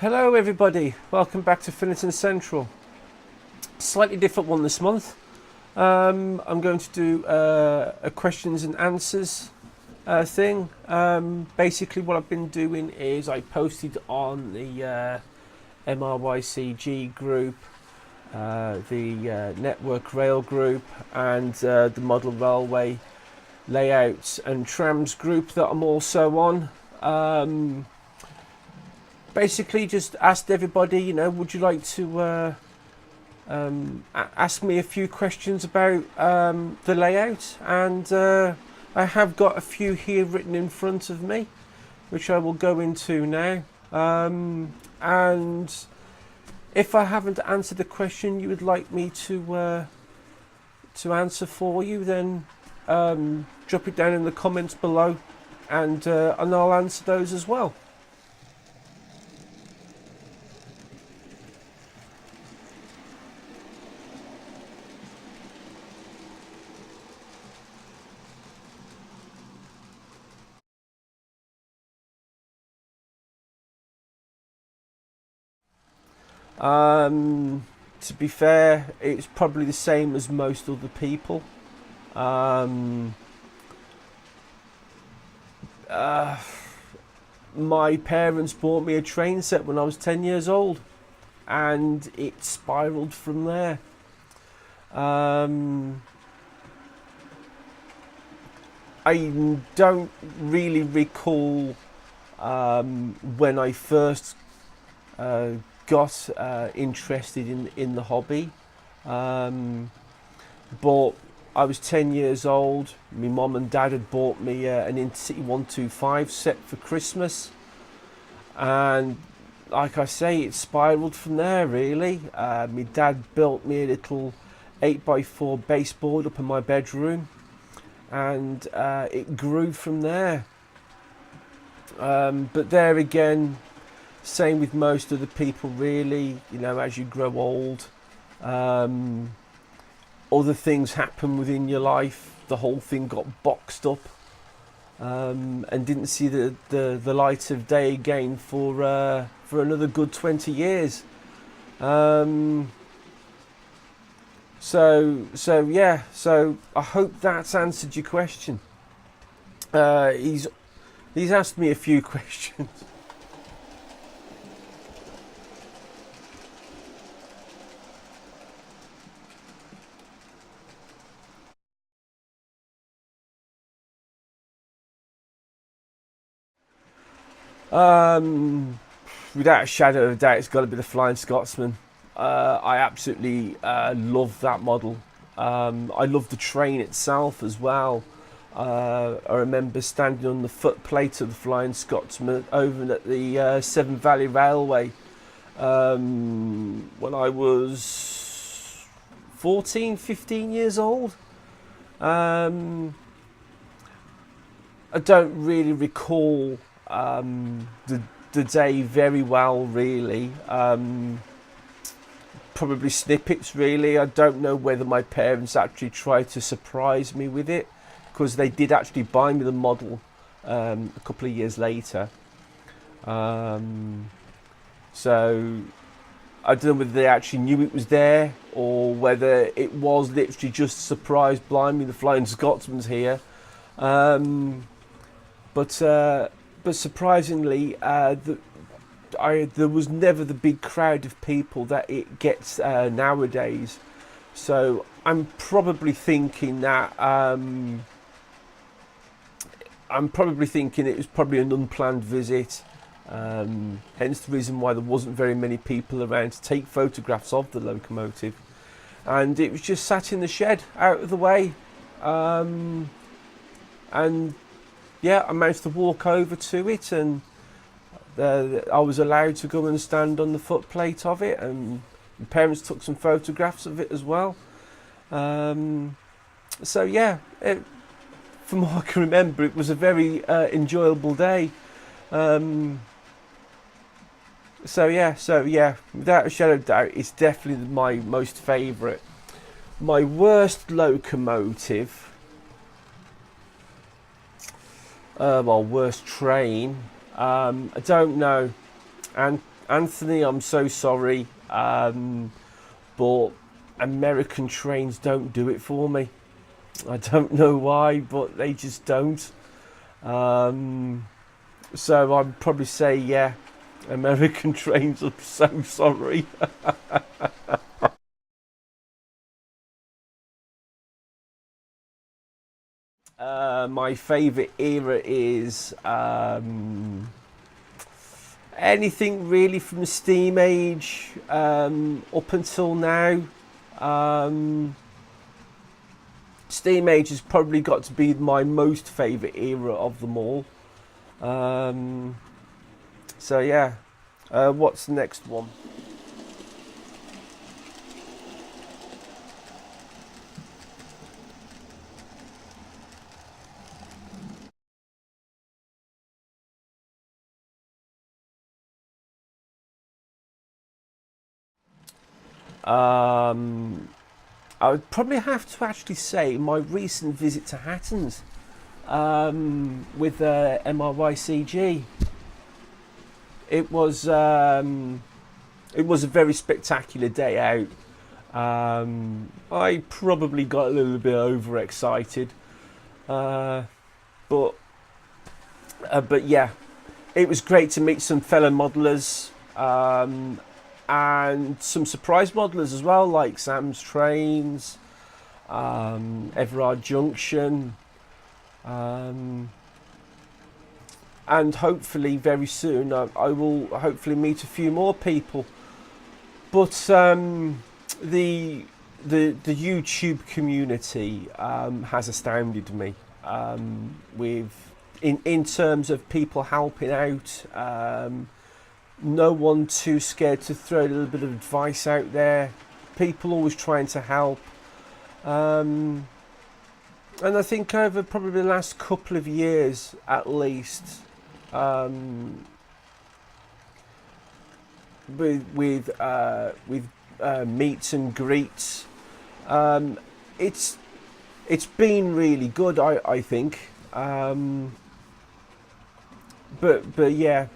Hello everybody, welcome back to Finnerton Central. Slightly different one this month. I'm going to do a questions and answers thing. Basically what I've been doing is I posted on the MRYCG group, the Network Rail group and the Model Railway Layouts and Trams group that I'm also on. Basically just asked everybody, you know, would you like to ask me a few questions about the layout, and I have got a few here written in front of me which I will go into now, and if I haven't answered the question you would like me to answer for you, then drop it down in the comments below, and I'll answer those as well. To be fair, it's probably the same as most other people. My parents bought me a train set when I was 10 years old, and it spiraled from there. I don't really recall when I first got interested in the hobby, but I was 10 years old. My mum and dad had bought me an Intercity 125 set for Christmas, and like I say, it spiraled from there really. My dad built me a little 8x4 baseboard up in my bedroom, and it grew from there. But there again, same with most of the people really, you know, as you grow old, other things happen within your life. The whole thing got boxed up, and didn't see the light of day again for another good 20 years. So yeah, so I hope that's answered your question. He's asked me a few questions. Without a shadow of a doubt, it's got to be the Flying Scotsman. I absolutely love that model. I love the train itself as well. I remember standing on the footplate of the Flying Scotsman over at the Severn Valley Railway when I was 14, 15 years old. I don't really recall the day very well really. Probably snippets really. I don't know whether my parents actually tried to surprise me with it, because they did actually buy me the model a couple of years later. So I don't know whether they actually knew it was there, or whether it was literally just a surprise, blimey, the Flying Scotsman's here. But surprisingly, there was never the big crowd of people that it gets nowadays. So I'm probably thinking that it was probably an unplanned visit. Hence the reason why there wasn't very many people around to take photographs of the locomotive, and it was just sat in the shed out of the way. And yeah, I managed to walk over to it, and I was allowed to go and stand on the footplate of it, and my parents took some photographs of it as well. So yeah, from what I can remember, it was a very enjoyable day. So yeah, without a shadow of doubt, it's definitely my most favourite. My worst locomotive, well, worst train, I don't know, and Anthony, I'm so sorry, but American trains don't do it for me. I don't know why, but they just don't. So I'd probably say, yeah, American trains, I'm so sorry. My favourite era is anything really from the Steam Age up until now. Steam Age has probably got to be my most favourite era of them all. So yeah, what's the next one? I would probably have to actually say my recent visit to Hatton's with MRYCG. It was a very spectacular day out. I probably got a little bit overexcited, but yeah, it was great to meet some fellow modelers. And some surprise modelers as well, like Sam's Trains, Everard Junction, and hopefully very soon I will hopefully meet a few more people. But the YouTube community has astounded me in terms of people helping out. No one too scared to throw a little bit of advice out there. People always trying to help. And I think over probably the last couple of years at least, with meets and greets, it's been really good, I think. But yeah.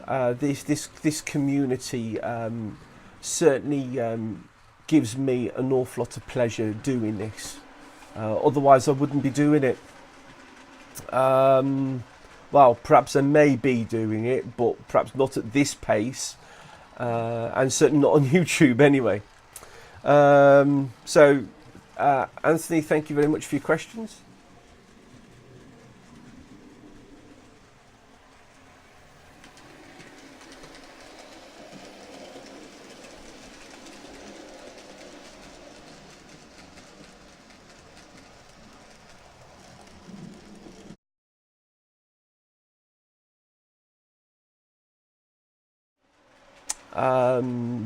This community certainly gives me an awful lot of pleasure doing this. Otherwise, I wouldn't be doing it. Well, perhaps I may be doing it, but perhaps not at this pace, and certainly not on YouTube anyway. So, Anthony, thank you very much for your questions.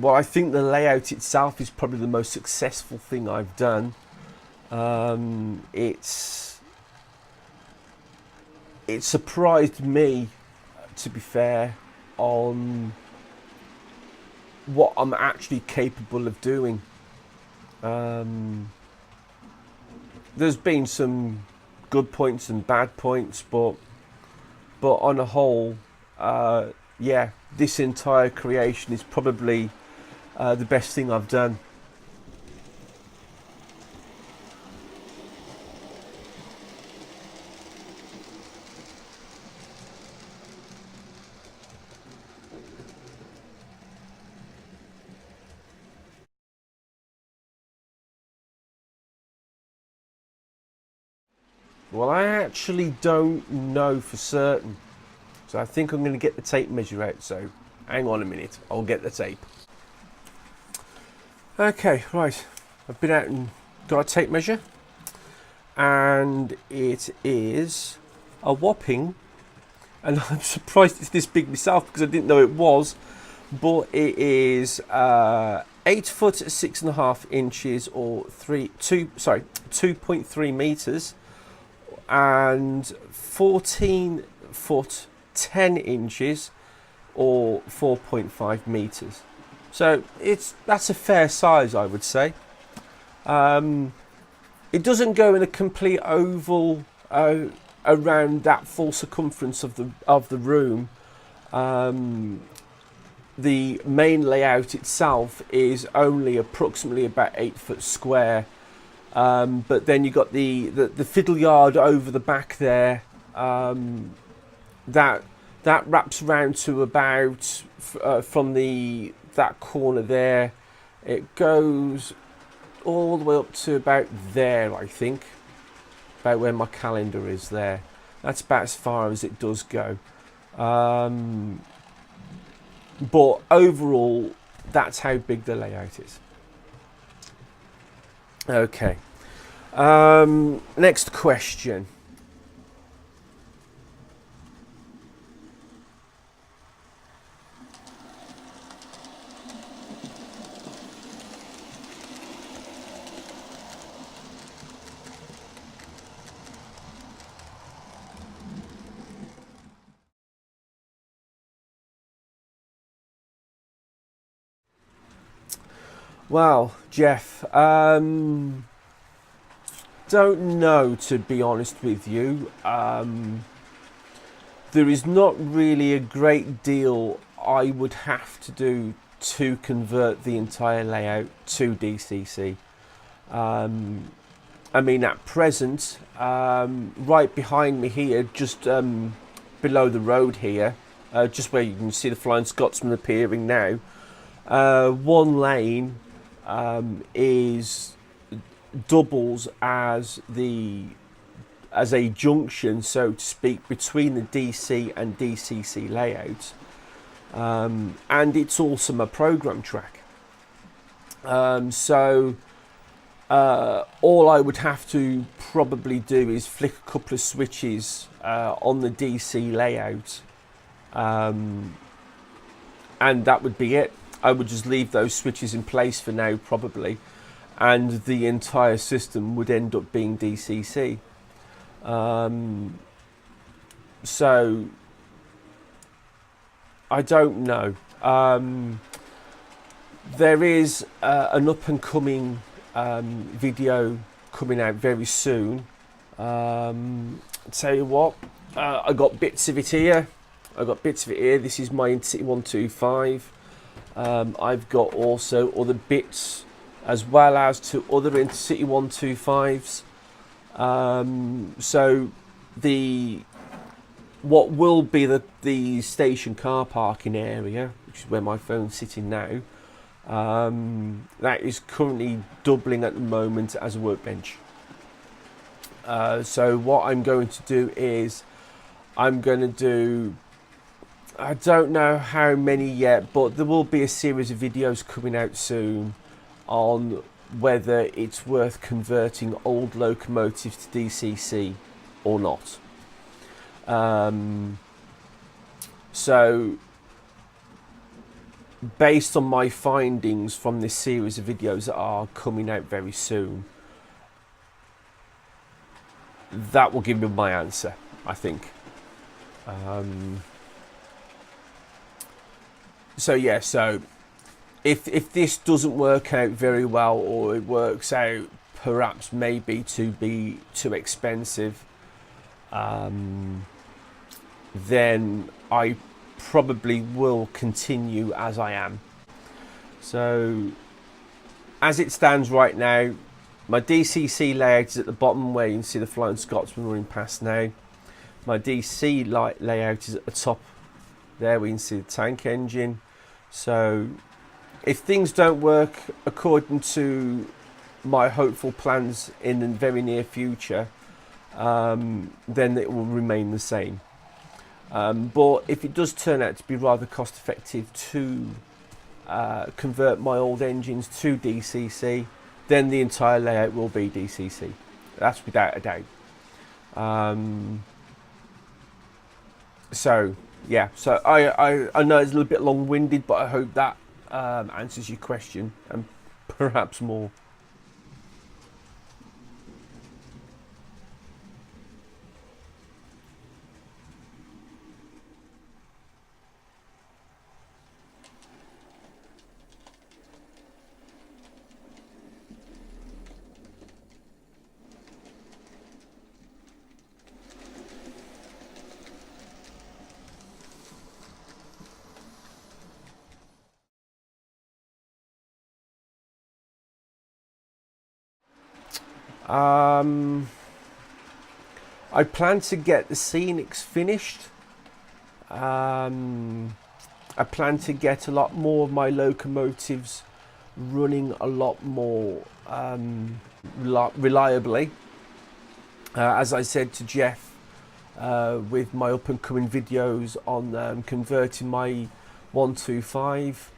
Well, I think the layout itself is probably the most successful thing I've done. It surprised me, to be fair, on what I'm actually capable of doing. There's been some good points and bad points, but on a whole, yeah, this entire creation is probably the best thing I've done. Well, I actually don't know for certain. So I think I'm going to get the tape measure out. So hang on a minute, I'll get the tape. Okay, right. I've been out and got a tape measure. And it is a whopping, and I'm surprised it's this big myself because I didn't know it was, but it is 8 foot 6.5 inches or 2.3 meters, and 14 foot 10 inches or 4.5 meters. So that's a fair size, I would say. It doesn't go in a complete oval around that full circumference of the room, the main layout itself is only approximately about 8 foot square, but then you got the fiddle yard over the back there, that wraps around to about from that corner there, it goes all the way up to about there, I think, about where my calendar is there. That's about as far as it does go. But overall, that's how big the layout is. Okay. Next question. Well, Jeff, don't know, to be honest with you. There is not really a great deal I would have to do to convert the entire layout to DCC. I mean, at present, right behind me here, just below the road here, just where you can see the Flying Scotsman appearing now, one lane is doubles as a junction, so to speak, between the DC and DCC layout, and it's also my program track. So all I would have to probably do is flick a couple of switches on the DC layout, and that would be it. I would just leave those switches in place for now, probably, and the entire system would end up being DCC. So I don't know. There is an up and coming video coming out very soon. I'll tell you what, I got bits of it here. This is my Intercity 125. I've got also other bits as well as to other Intercity 125s. So what will be the station car parking area, which is where my phone's sitting now, that is currently doubling at the moment as a workbench. So what I'm going to do is I don't know how many yet, but there will be a series of videos coming out soon on whether it's worth converting old locomotives to DCC or not. So based on my findings from this series of videos that are coming out very soon, that will give me my answer, I think. So yeah, so if this doesn't work out very well, or it works out perhaps maybe to be too expensive, then I probably will continue as I am. So as it stands right now, my DCC layout is at the bottom where you can see the Flying Scotsman running past now. My DC layout is at the top there where you can see the tank engine. So if things don't work according to my hopeful plans in the very near future, then it will remain the same. But if it does turn out to be rather cost effective to convert my old engines to DCC, then the entire layout will be DCC. That's without a doubt. So yeah, so I know it's a little bit long-winded, but I hope that answers your question and perhaps more. I plan to get the scenics finished. I plan to get a lot more of my locomotives running a lot more reliably. As I said to Jeff with my up and coming videos on converting my 125,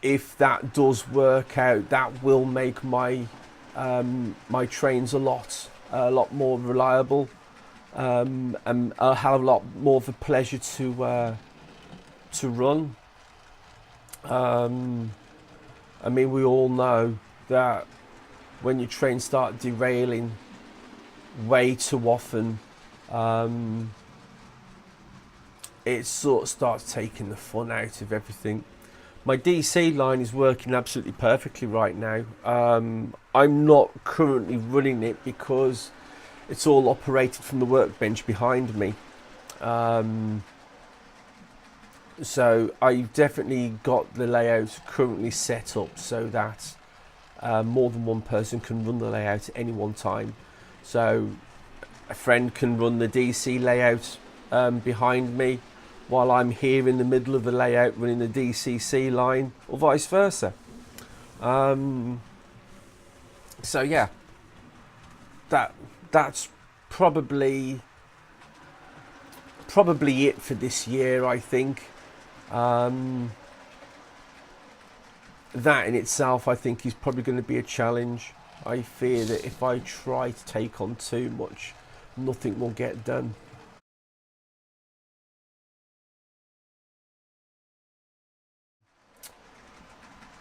if that does work out, that will make my my trains a lot more reliable, and I'll have a lot more of a pleasure to run. I mean, we all know that when your trains start derailing way too often, it sort of starts taking the fun out of everything. My DC line is working absolutely perfectly right now. I'm not currently running it because it's all operated from the workbench behind me. So I've definitely got the layout currently set up so that more than one person can run the layout at any one time. So a friend can run the DC layout behind me while I'm here in the middle of the layout running the DCC line, or vice versa. So yeah, that's probably it for this year, I think. That in itself, I think, is probably going to be a challenge. I fear that if I try to take on too much, nothing will get done.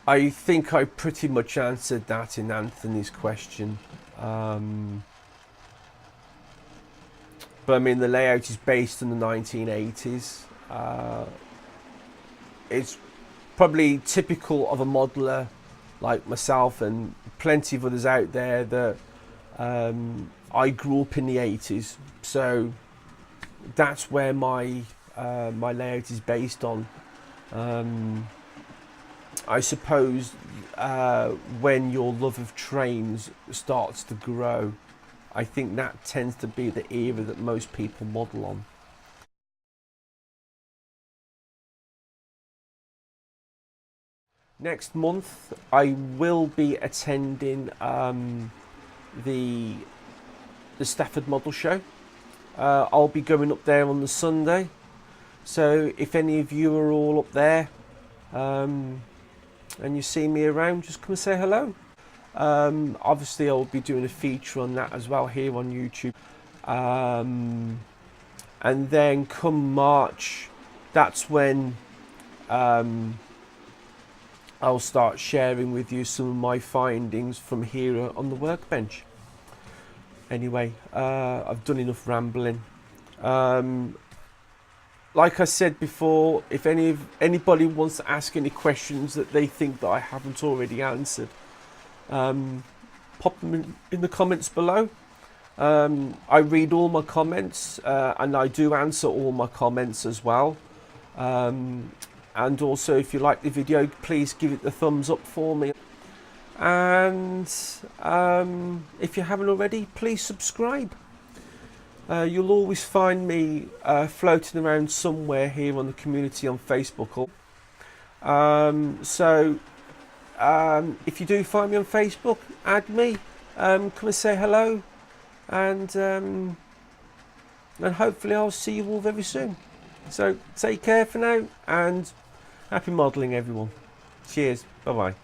I think I pretty much answered that in Anthony's question. But I mean, the layout is based in the 1980s. It's probably typical of a modeler like myself and plenty of others out there that I grew up in the 80s. So that's where my my layout is based on. I suppose when your love of trains starts to grow, I think that tends to be the era that most people model on. Next month, I will be attending the Stafford Model Show. I'll be going up there on the Sunday. So if any of you are all up there, and you see me around, just come and say hello. Obviously I'll be doing a feature on that as well here on YouTube, and then come March, that's when I'll start sharing with you some of my findings from here on the workbench. Anyway, I've done enough rambling. Like I said before, if anybody wants to ask any questions that they think that I haven't already answered, pop them in the comments below. I read all my comments, and I do answer all my comments as well. And also, if you like the video, please give it the thumbs up for me. And if you haven't already, please subscribe. You'll always find me floating around somewhere here on the community on Facebook. So if you do find me on Facebook, add me, come and say hello, and hopefully I'll see you all very soon. So take care for now, and happy modelling, everyone. Cheers. Bye bye.